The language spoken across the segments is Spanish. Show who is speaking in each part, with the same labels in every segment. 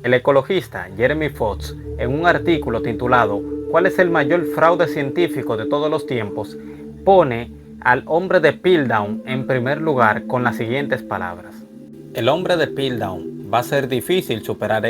Speaker 1: El ecologista Jeremy Fox, en un artículo titulado ¿Cuál es el mayor fraude científico de todos los tiempos?, pone al hombre de Piltdown en primer lugar con las siguientes palabras: el hombre de Piltdown va a ser difícil superar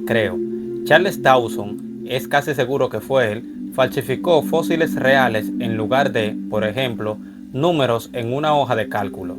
Speaker 1: creo. Charles Dawson, es casi seguro que fue él, falsificó fósiles reales en lugar de, por ejemplo, números en una hoja de cálculo.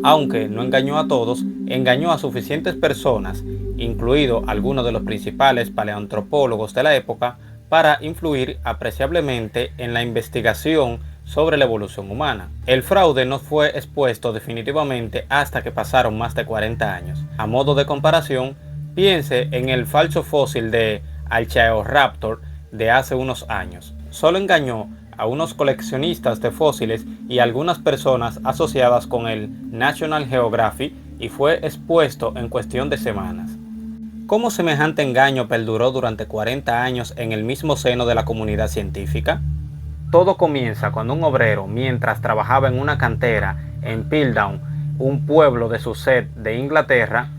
Speaker 1: Aunque no engañó a todos, engañó a suficientes personas, incluido algunos de los principales paleoantropólogos de la época, para influir apreciablemente en la investigación sobre la evolución humana. El fraude no fue expuesto definitivamente hasta que pasaron más de 40 años. A modo de comparación, piense en el falso fósil de Archaeoraptor de hace unos años. Solo engañó a unos coleccionistas de fósiles y a algunas personas asociadas con el National Geographic y fue expuesto en cuestión de semanas. ¿Cómo semejante engaño perduró durante 40 años en el mismo seno de la comunidad científica? Todo comienza cuando un obrero, mientras trabajaba en una cantera en Piltdown, un pueblo de Sussex de Inglaterra,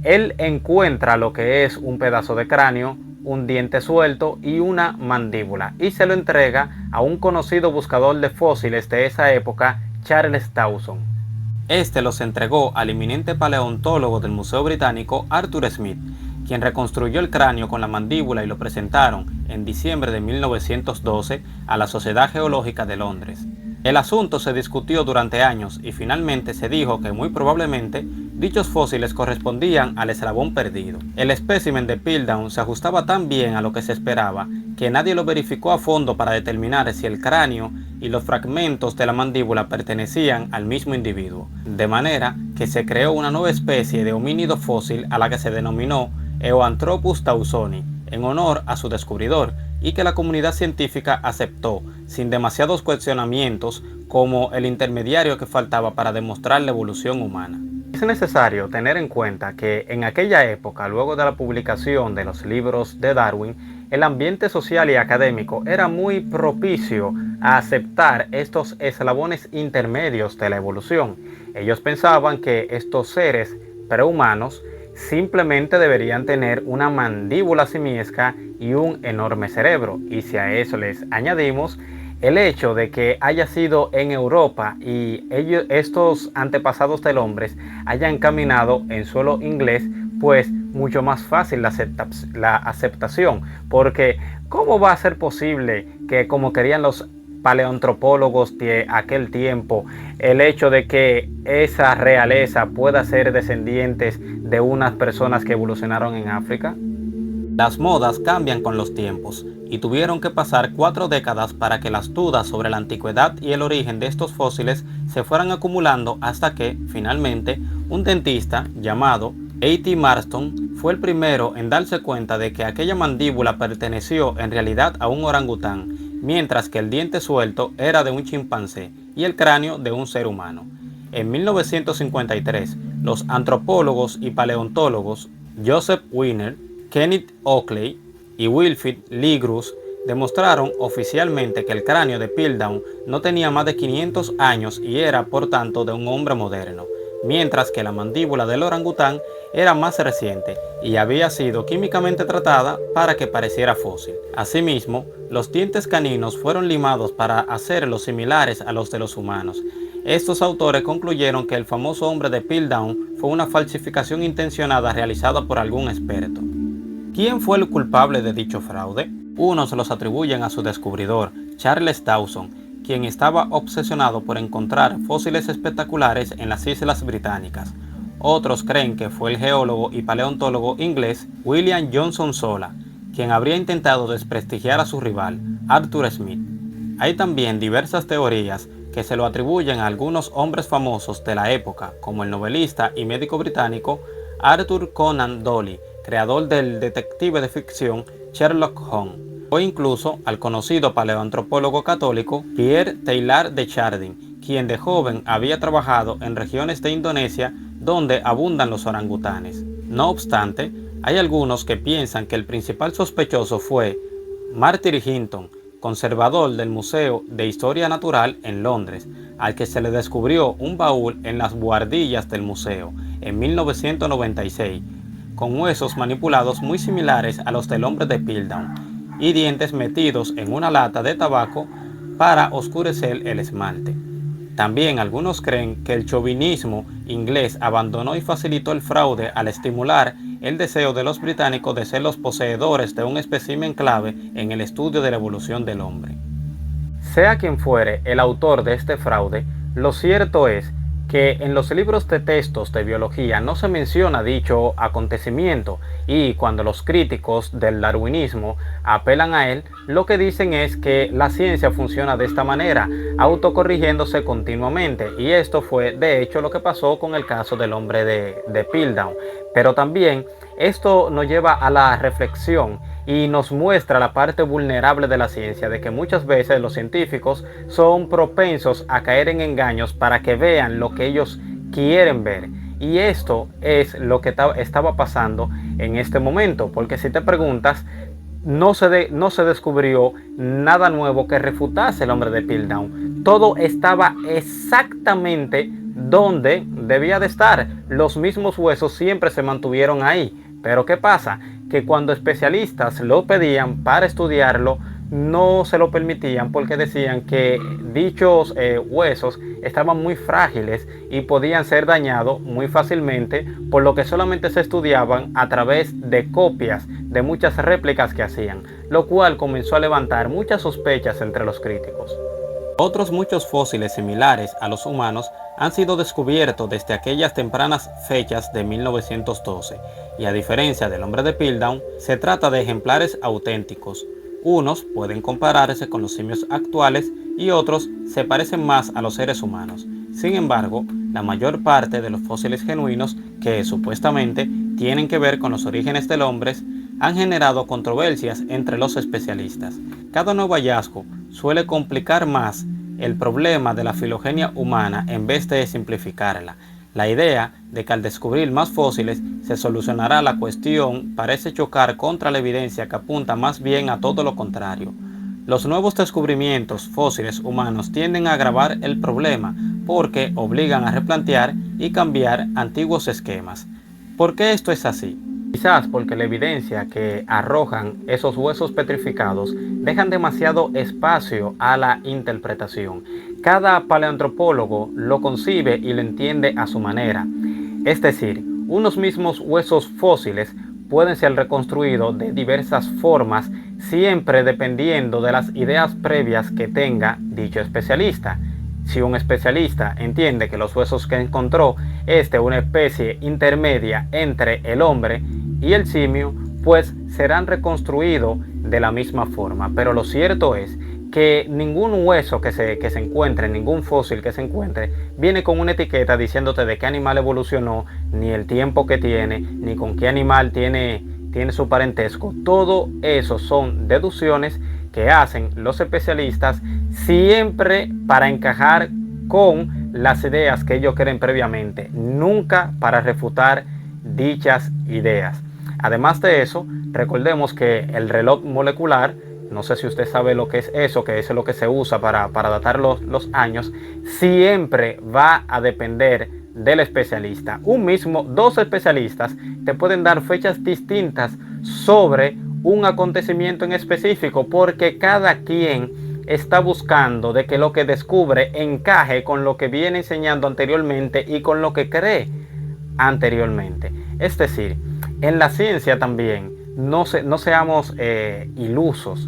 Speaker 1: él encuentra lo que es un pedazo de cráneo, un diente suelto y una mandíbula, y se lo entrega a un conocido buscador de fósiles de esa época, Charles Dawson. Este los entregó al eminente paleontólogo del Museo Británico, Arthur Smith, quien reconstruyó el cráneo con la mandíbula y lo presentaron en diciembre de 1912 a la Sociedad Geológica de Londres. El asunto se discutió durante años y finalmente se dijo que muy probablemente dichos fósiles correspondían al eslabón perdido. El espécimen de Piltdown se ajustaba tan bien a lo que se esperaba que nadie lo verificó a fondo para determinar si el cráneo y los fragmentos de la mandíbula pertenecían al mismo individuo, de manera que se creó una nueva especie de homínido fósil a la que se denominó Eoanthropus dawsoni, en honor a su descubridor, y que la comunidad científica aceptó, sin demasiados cuestionamientos, como el intermediario que faltaba para demostrar la evolución humana. Es necesario tener en cuenta que en aquella época, luego de la publicación de los libros de Darwin, el ambiente social y académico era muy propicio a aceptar estos eslabones intermedios de la evolución. Ellos pensaban que estos seres prehumanos simplemente deberían tener una mandíbula simiesca y un enorme cerebro, y si a eso les añadimos el hecho de que haya sido en Europa y estos antepasados del hombre hayan caminado en suelo inglés, pues mucho más fácil la aceptación, porque ¿cómo va a ser posible que, como querían los paleoantropólogos de aquel tiempo, el hecho de que esa realeza pueda ser descendientes de unas personas que evolucionaron en África? Las modas cambian con los tiempos y tuvieron que pasar 4 décadas para que las dudas sobre la antigüedad y el origen de estos fósiles se fueran acumulando hasta que, finalmente, un dentista llamado A.T. Marston fue el primero en darse cuenta de que aquella mandíbula perteneció en realidad a un orangután, mientras que el diente suelto era de un chimpancé y el cráneo de un ser humano. En 1953, los antropólogos y paleontólogos Joseph Wiener, Kenneth Oakley y Wilfrid Ligrus demostraron oficialmente que el cráneo de Piltdown no tenía más de 500 años y era, por tanto, de un hombre moderno, mientras que la mandíbula del orangután era más reciente y había sido químicamente tratada para que pareciera fósil. Asimismo, los dientes caninos fueron limados para hacerlos similares a los de los humanos. Estos autores concluyeron que el famoso hombre de Piltdown fue una falsificación intencionada realizada por algún experto. ¿Quién fue el culpable de dicho fraude? Unos los atribuyen a su descubridor, Charles Dawson, quien estaba obsesionado por encontrar fósiles espectaculares en las Islas Británicas. Otros creen que fue el geólogo y paleontólogo inglés William Johnson Sola, quien habría intentado desprestigiar a su rival, Arthur Smith. Hay también diversas teorías que se lo atribuyen a algunos hombres famosos de la época, como el novelista y médico británico Arthur Conan Doyle, creador del detective de ficción Sherlock Holmes, o incluso al conocido paleoantropólogo católico Pierre Teilhard de Chardin, quien de joven había trabajado en regiones de Indonesia donde abundan los orangutanes. No obstante, hay algunos que piensan que el principal sospechoso fue Martyr Hinton, conservador del Museo de Historia Natural en Londres, al que se le descubrió un baúl en las buhardillas del museo en 1996, con huesos manipulados muy similares a los del hombre de Piltdown y dientes metidos en una lata de tabaco para oscurecer el esmalte. También algunos creen que el chauvinismo inglés abandonó y facilitó el fraude al estimular el deseo de los británicos de ser los poseedores de un espécimen clave en el estudio de la evolución del hombre. Sea quien fuere el autor de este fraude, lo cierto es que en los libros de textos de biología no se menciona dicho acontecimiento, y cuando los críticos del darwinismo apelan a él, lo que dicen es que la ciencia funciona de esta manera, autocorrigiéndose continuamente, y esto fue de hecho lo que pasó con el caso del hombre de Piltdown. Pero también esto nos lleva a la reflexión y nos muestra la parte vulnerable de la ciencia, de que muchas veces los científicos son propensos a caer en engaños para que vean lo que ellos quieren ver. Y esto es lo que estaba pasando en este momento, porque si te preguntas, no se descubrió nada nuevo que refutase el hombre de Piltdown. Todo estaba exactamente donde debía de estar. Los mismos huesos siempre se mantuvieron ahí. Pero ¿qué pasa? Que cuando especialistas lo pedían para estudiarlo, no se lo permitían porque decían que dichos huesos estaban muy frágiles y podían ser dañados muy fácilmente, por lo que solamente se estudiaban a través de copias de muchas réplicas que hacían, lo cual comenzó a levantar muchas sospechas entre los críticos. Otros muchos fósiles similares a los humanos han sido descubiertos desde aquellas tempranas fechas de 1912, y a diferencia del hombre de Piltdown, se trata de ejemplares auténticos. Unos pueden compararse con los simios actuales y otros se parecen más a los seres humanos. Sin embargo, la mayor parte de los fósiles genuinos, que supuestamente tienen que ver con los orígenes del hombre, han generado controversias entre los especialistas. Cada nuevo hallazgo suele complicar más el problema de la filogenia humana en vez de simplificarla. La idea de que al descubrir más fósiles se solucionará la cuestión parece chocar contra la evidencia, que apunta más bien a todo lo contrario. Los nuevos descubrimientos fósiles humanos tienden a agravar el problema porque obligan a replantear y cambiar antiguos esquemas. ¿Por qué esto es así? Quizás porque la evidencia que arrojan esos huesos petrificados dejan demasiado espacio a la interpretación. Cada paleoantropólogo lo concibe y lo entiende a su manera. Es decir, unos mismos huesos fósiles pueden ser reconstruidos de diversas formas, siempre dependiendo de las ideas previas que tenga dicho especialista. Si un especialista entiende que los huesos que encontró es de una especie intermedia entre el hombre y el simio, pues serán reconstruidos de la misma forma. Pero lo cierto es que ningún hueso que se encuentre, ningún fósil que se encuentre, viene con una etiqueta diciéndote de qué animal evolucionó, ni el tiempo que tiene, ni con qué animal tiene su parentesco. Todo eso son deducciones que hacen los especialistas siempre para encajar con las ideas que ellos creen previamente, nunca para refutar dichas ideas. Además de eso, recordemos que el reloj molecular, no sé si usted sabe lo que es eso, que es lo que se usa para datar los años, siempre va a depender del especialista. Dos especialistas te pueden dar fechas distintas sobre un acontecimiento en específico, porque cada quien está buscando de que lo que descubre encaje con lo que viene enseñando anteriormente y con lo que cree anteriormente. Es decir, en la ciencia también no seamos ilusos.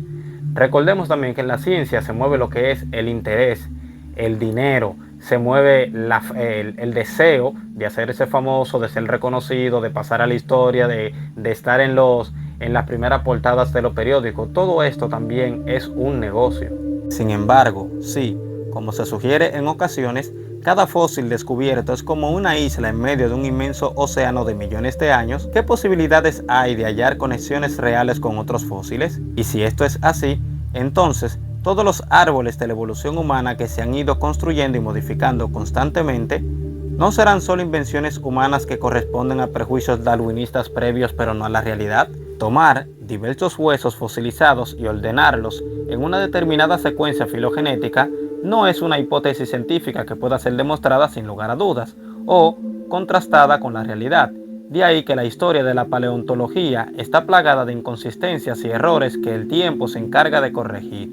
Speaker 1: Recordemos también que en la ciencia se mueve lo que es el interés, el dinero, se mueve el deseo de hacerse famoso, de ser reconocido, de pasar a la historia, de estar en las primeras portadas de los periódicos. Todo esto también es un negocio. Sin embargo, sí, como se sugiere en ocasiones, cada fósil descubierto es como una isla en medio de un inmenso océano de millones de años. ¿Qué posibilidades hay de hallar conexiones reales con otros fósiles? Y si esto es así, entonces todos los árboles de la evolución humana que se han ido construyendo y modificando constantemente no serán solo invenciones humanas que corresponden a prejuicios darwinistas previos pero no a la realidad. Tomar diversos huesos fosilizados y ordenarlos en una determinada secuencia filogenética no es una hipótesis científica que pueda ser demostrada sin lugar a dudas o contrastada con la realidad. De ahí que la historia de la paleontología está plagada de inconsistencias y errores que el tiempo se encarga de corregir.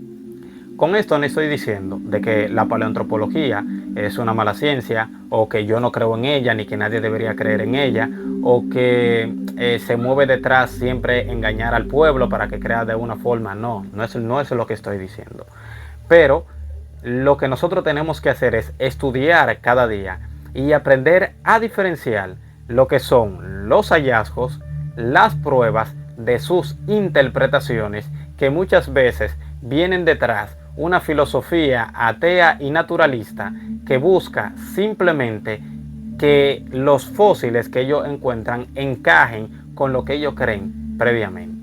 Speaker 1: Con esto no estoy diciendo de que la paleoantropología es una mala ciencia, o que yo no creo en ella, ni que nadie debería creer en ella, o que se mueve detrás siempre engañar al pueblo para que crea de una forma. No es lo que estoy diciendo. Pero lo que nosotros tenemos que hacer es estudiar cada día y aprender a diferenciar lo que son los hallazgos, las pruebas de sus interpretaciones, que muchas veces vienen detrás una filosofía atea y naturalista que busca simplemente que los fósiles que ellos encuentran encajen con lo que ellos creen previamente.